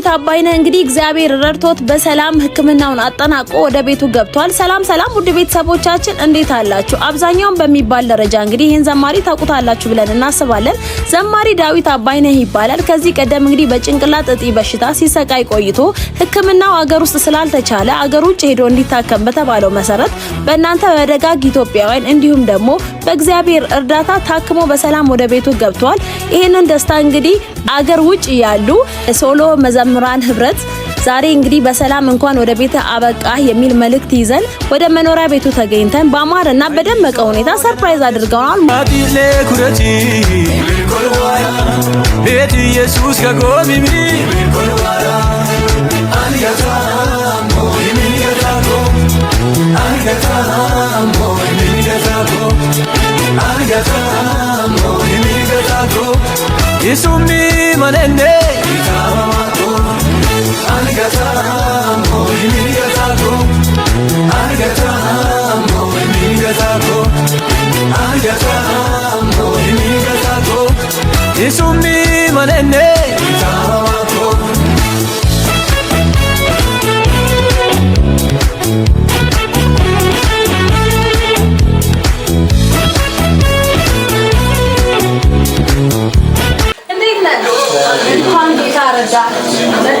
ዳዊት አባይነህ እንግዲህ እግዚአብሔር ረድቶት በሰላም ህክምናውን አጠናቆ ወደ ቤቱ ገብቷል። ሰላም ውድ ቤተሰቦቻችን እንዴት አላችሁ? አብዛኛውን በሚባል ደረጃ እንግዲህ ይሄን ዘማሪ ታውቁታላችሁ ብለን እናስባለን። ዘማሪ ዳዊት አባይነህ ይባላል። ከዚህ ቀደም እንግዲህ በጭንቅላት እጢ በሽታ ሲሰቃይ ቆይቶ ህክምናው አገር ውስጥ ስላልተቻለ አገር ውጭ ሄዶ እንዲታከም በተባለው መሰረት በእናንተ በደጋግ ኢትዮጵያውያን እንዲሁም ደግሞ በእግዚአብሔር እርዳታ ታክሞ በሰላም ወደ ቤቱ ገብቷል። ይሄንን ደስታ እንግዲህ አገር ውጭ ያሉ ሶሎ መዘምራን ህብረት ዛሬ እንግዲህ በሰላም እንኳን ወደ ቤተ አበቃ የሚል መልእክት ይዘን ወደ መኖሪያ ቤቱ ተገኝተን በአማረና በደመቀ ሁኔታ ሰርፕራይዝ አድርገውናል። ማዲሌ ኩረቲ ቤት ኢየሱስ ከጎሚሚ Isumi manene itamako aligatamo imigatako aligatamo imigatako aligatamo imigatako Isumi manene itamako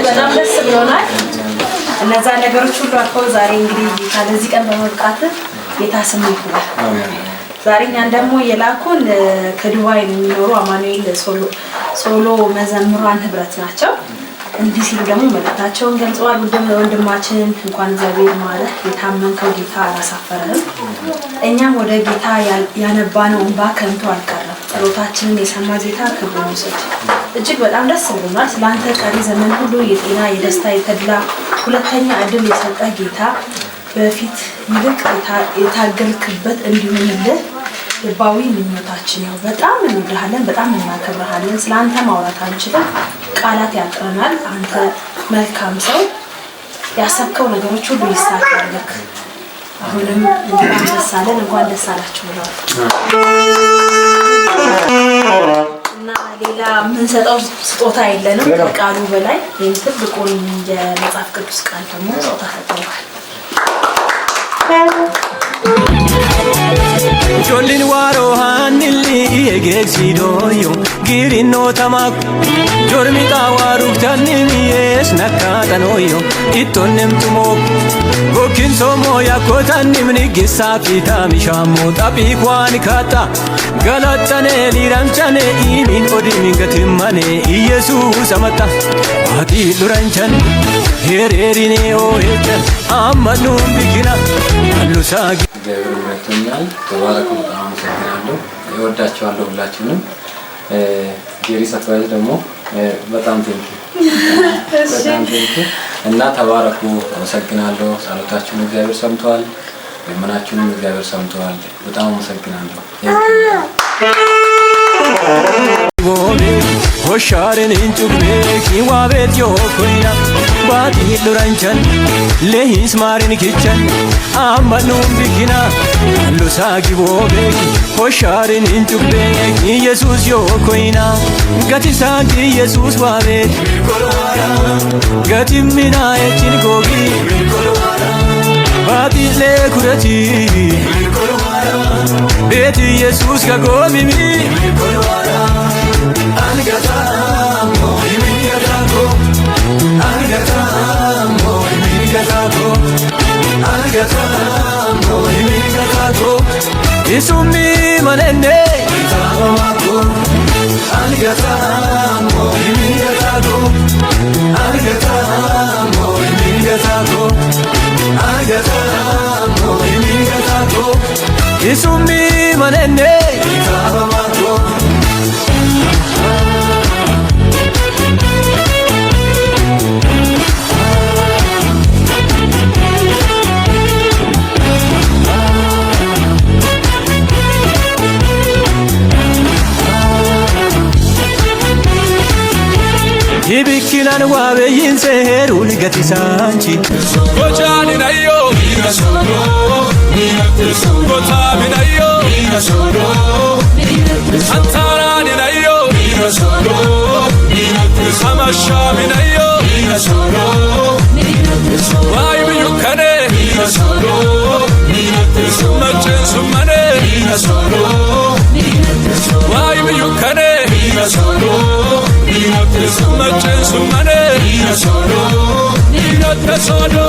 በጣም ደስ ብሎናል። እነዛ ነገሮች ሁሉ አልፈው ዛሬ እንግዲህ ከዚህ ቀን በመብቃት ጌታ ስም ይሁን። ዛሬ እኛን ደግሞ የላኩን ከዱባይ የሚኖሩ አማኑኤል ሶሎ መዘምራን ህብረት ናቸው። እንዲህ ሲሉ ደግሞ መልእክታቸውን ገልጸዋል። ወንድማችን እንኳን እግዚአብሔር ማለት የታመንከው ጌታ አላሳፈረህም። እኛም ወደ ጌታ ያነባነው እንባ ከንቱ አልቀረም። ጸሎታችንን የሰማ ጌታ ክብሩን ይውሰድ። እጅግ በጣም ደስ ብሎናል። ስላንተ ቀሪ ዘመን ሁሉ የጤና የደስታ የተድላ ሁለተኛ እድል የሰጠ ጌታ በፊት ይልቅ የታገልክበት እንዲሆንልህ ልባዊ ምኞታችን ነው። በጣም እንወድሃለን፣ በጣም እናከብርሃለን። ስላንተ ማውራት አንችልም፣ ቃላት ያጥረናል። አንተ መልካም ሰው፣ ያሰብከው ነገሮች ሁሉ ይሳካልክ። አሁንም እንኳን ደስ አለን፣ እንኳን ደስ አላችሁ ብለዋል። እና ሌላ ምን ሰጠው ስጦታ የለንም ከቃሉ በላይ ይሄን ትልቁን የመጽሐፍ ቅዱስ ቃል ደግሞ ስጦታ ሰጥተዋል። Jolin waro hanili egesidoyo girino tamak jormi tawaru tanini es nakatanoyo itonem tumok gokin somo yakotanim nigisafita mishamo tapi kwani kata galatane liramchane imin odimingatimane yesus amata ati duranchan hererine oetan amanum bigina alusagi እግዚአብሔር ይመስገን። ተባረኩ። በጣም አመሰግናለሁ። እወዳችኋለሁ ሁላችሁንም። ጄሪ ሰርፕራይዝ ደግሞ በጣም ቴንኪ እና ተባረኩ። አመሰግናለሁ። ጸሎታችሁን እግዚአብሔር ሰምቷል። ለምናችሁንም እግዚአብሔር ሰምቷል። በጣም አመሰግናለሁ። Hosharin inchukbe kiwabet yokoina bati duranchan lehis marin kichan amanum bikina lusagi bobe hosharin inchukbe Jesus yokoina gati santi Jesus wabet gati mina echin gogi bati le kurati beti Jesus kagomimi aligatamo imigatako aligatamo imigatako aligatamo imigatako isumi manene itamako aligatamo imigatako aligatamo imigatako aligatamo imigatako isumi manene itamako Ibikinan wabe yinseru ligatisanchi Kochani na yo Minasoro Kotami na yo Minasoro Antarani na yo Minasoro Amashami na yo sodo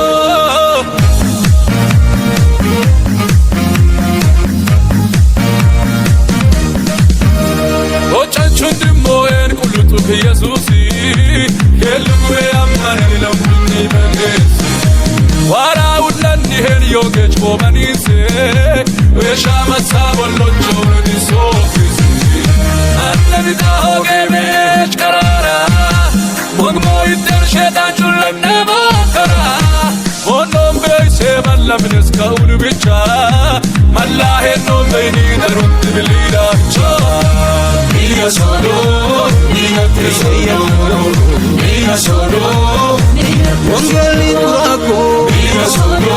Ochanchun dimoen kulutu Yesusi Kelugwe amane lamuni magesi Wara udlani hen yogech bomanise Wesha masabolo chordi sofisi Annabi tahogevech karara Mogmo itter shetan chulam nebakara Onom beise mallamnes kaulu bicha Mallahe no beini darut bilida cha Mira solo, mira tesoro Mira solo, Mongoli turako Mira solo,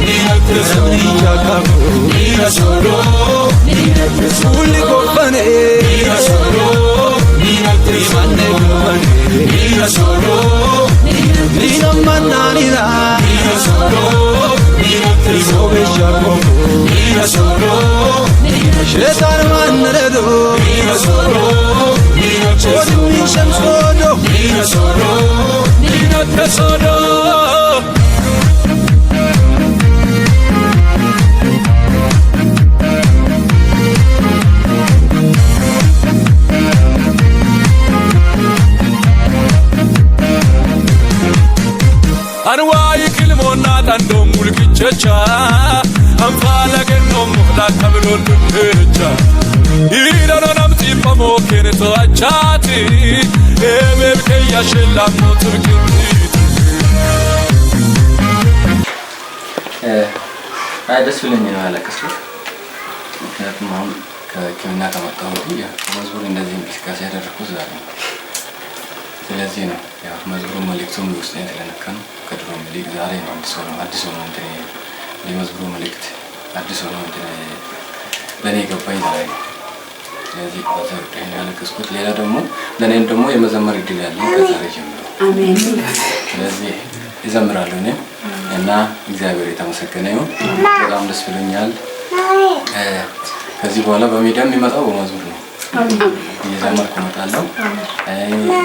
mira tesoro Mira solo, mira tesoro Uli kopane Mira solo, mira tesoro Mira solo, mira mananida Mira solo, mira tesoro Mira solo, shetan manredo Mira solo, mira tesoro Mira solo, mira tesoro Anwai kilmona tando mulkichecha Amfala genno muhla kamilo lupecha Ira no namti pamo kene to achati Emebke yashela moturkiti ደስ ብሎኝ ነው ያለቀስኩት ምክንያቱም አሁን ከሕክምና ከመጣሁ ወዲህ መዝሙር እንደዚህ እንቅስቃሴ ያደረኩት ዛሬ ነው ስለዚህ ነው ያው መዝሙሩ መልእክቱም ውስጤን ስለነካ ነው ከድሮ መልእክ ዛሬ ነው አዲስ ሆኖ እንትን የመዝሙሩ መልእክት አዲስ ሆኖ እንትን ለኔ ገባኝ ዛሬ ነው ስለዚህ በዛሬ ቀን ያለቀስኩት ሌላ ደግሞ ለኔም ደግሞ የመዘመር እድል ያለኝ ከዛሬ ጀምሮ አሜን ስለዚህ ይዘምራለሁ እኔ እና እግዚአብሔር የተመሰገነ ይሁን በጣም ደስ ብሎኛል ከዚህ በኋላ በሚዲያም የሚመጣው በመዝሙር ነው እየዘመርኩ እመጣለሁ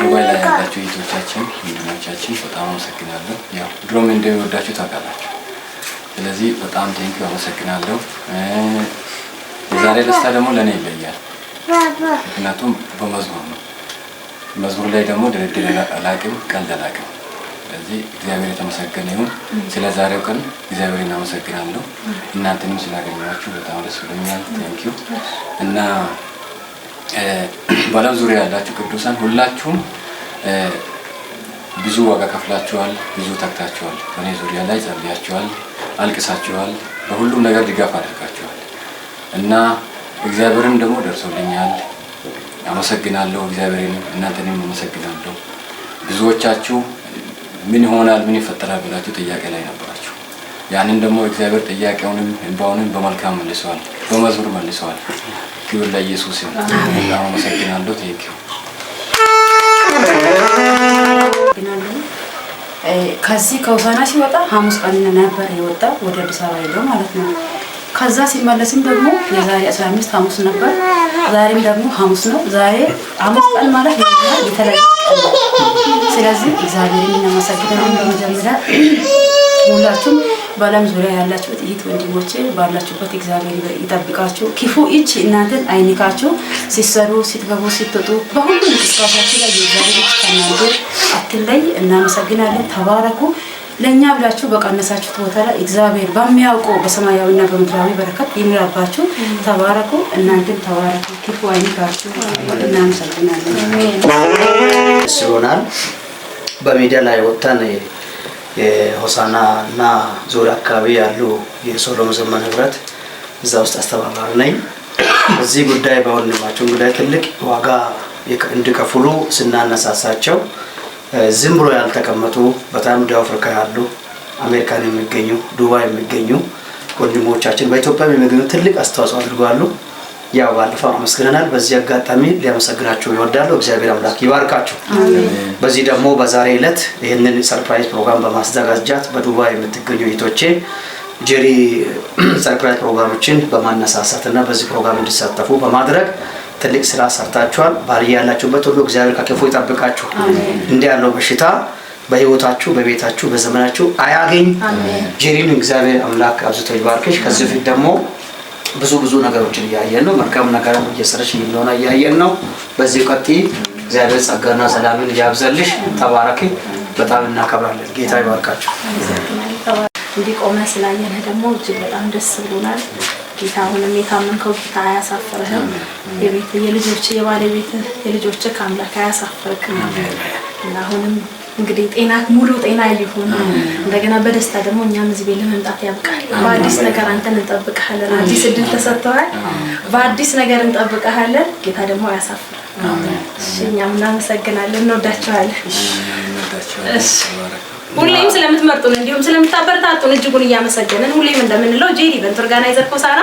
ዱባይ ላይ ያላችሁ እህቶቻችን ወንድሞቻችን በጣም አመሰግናለሁ ያው ድሮም እንደሚወዳችሁ ታውቃላችሁ ስለዚህ በጣም ቴንኪው አመሰግናለሁ የዛሬ ደስታ ደግሞ ለኔ ይለያል ምክንያቱም በመዝሙር ነው መዝሙር ላይ ደግሞ ድርድር አላውቅም ቀልድ አላውቅም ስለዚህ እግዚአብሔር የተመሰገነ ይሁን ስለ ዛሬው ቀን እግዚአብሔርን አመሰግናለሁ እናንተንም ስላገኘኋችሁ በጣም ደስ ብሎኛል ቴንኪው እና በዓለም ዙሪያ ያላችሁ ቅዱሳን ሁላችሁም ብዙ ዋጋ ከፍላችኋል ብዙ ተግታችኋል በእኔ ዙሪያ ላይ ጸልያችኋል አልቅሳችኋል በሁሉም ነገር ድጋፍ አድርጋችኋል እና እግዚአብሔርም ደግሞ ደርሶልኛል አመሰግናለሁ እግዚአብሔርን እናንተንም አመሰግናለሁ ብዙዎቻችሁ ምን ይሆናል ምን ይፈጠራል ብላችሁ ጥያቄ ላይ ነበራችሁ ያንን ደግሞ እግዚአብሔር ጥያቄውንም እንባውንም በመልካም መልሷል በመዝሙር መልሷል ክብር ለኢየሱስ ይሁን እና አመሰግናለሁ ቴንኪው ከዚህ ከውሳና ሲወጣ ሐሙስ ቀን ነበር የወጣ ወደ አዲስ አበባ ሄደው ማለት ነው ከዛ ሲመለስም ደግሞ የዛሬ 15 ሐሙስ ነበር ዛሬም ደግሞ ሐሙስ ነው ዛሬ ሐሙስ ቀን ማለት የተለየ ስለዚህ እግዚአብሔርን እናመሰግናለን በመጀመሪያ ሁላችሁም በዓለም ዙሪያ ያላችሁ እህት ወንድሞቼ ባላችሁበት እግዚአብሔር ይጠብቃችሁ ክፉ እጅ እናንተን አይንካችሁ ሲሰሩ ሲትገቡ ሲትወጡ በሁሉ እንቅስቃሴያችሁ ላይ እግዚአብሔር ከእናንተ አትለይ እናመሰግናለን ተባረኩ ለኛ ብላችሁ በቀነሳችሁት ቦታ ላይ እግዚአብሔር በሚያውቀው በሰማያዊና በምድራዊ በረከት ይምራባችሁ ተባረኩ እናንተም ተባረኩ ክፉ አይንካችሁ እናመሰግናለን ሲሆናል በሚዲያ ላይ ወጣን የሆሳና እና ዙሪያ አካባቢ ያሉ የሶሎም ዘመን ህብረት እዛ ውስጥ አስተባባሪ ነኝ እዚህ ጉዳይ በወንድማቸው ጉዳይ ትልቅ ዋጋ እንዲከፍሉ ስናነሳሳቸው ዝም ብሎ ያልተቀመጡ በጣም ደቡብ አፍሪካ ያሉ አሜሪካን የሚገኙ ዱባይ የሚገኙ ወንድሞቻችን በኢትዮጵያ የሚገኙ ትልቅ አስተዋጽኦ አድርገዋል ያው ባለፈው አመስግነናል በዚህ አጋጣሚ ሊያመሰግናችሁ ይወዳሉ እግዚአብሔር አምላክ ይባርካችሁ በዚህ ደግሞ በዛሬ ዕለት ይሄንን ሰርፕራይዝ ፕሮግራም በማዘጋጀት በዱባይ የምትገኙ እህቶቼ ጄሪ ሰርፕራይዝ ፕሮግራሞችን በማነሳሳትና በዚህ ፕሮግራም እንዲሳተፉ በማድረግ ትልቅ ስራ ሰርታችኋል ባሪያ ያላችሁበት ሁሉ እግዚአብሔር ከክፉ ይጠብቃችሁ እንደ ያለው በሽታ በህይወታችሁ በቤታችሁ በዘመናችሁ አያገኝ። ጄሪን እግዚአብሔር አምላክ አብዝቶ ይባርክሽ። ከዚህ ፊት ደግሞ ብዙ ነገሮችን እያየን ነው። መልካም ነገር እየሰራሽ እንደሆነ እያየን ነው። በዚህ ቀጥይ። እግዚአብሔር ጸጋና ሰላምን ያብዛልሽ። ተባረኪ። በጣም እናከብራለን። ጌታ ይባርካችሁ። እንዲቆመ ስላየነህ ደግሞ እጅግ በጣም ደስ ብሎናል። ጌታ አሁንም የታመንከው ጌታ አያሳፍርህም። የቤት የልጆች የባለቤት የልጆች ከአምላክ አያሳፍርክም። እና አሁንም እንግዲህ ጤና ሙሉ ጤና ይሁን። እንደገና በደስታ ደግሞ እኛም እዚህ ቤት ለመምጣት ያብቃል። በአዲስ ነገር አንተን እንጠብቅሃለን። አዲስ እድል ተሰጥቷል። በአዲስ ነገር እንጠብቅሃለን። ጌታ ደግሞ አያሳፍር። እኛም እናመሰግናለን። እንወዳችኋለን። እሺ ሁሌም ስለምትመርጡን እንዲሁም ስለምታበረታቱን እጅጉን እያመሰገንን ሁሌም እንደምንለው ጄሪ ኢቨንት ኦርጋናይዘር ሆሳዕና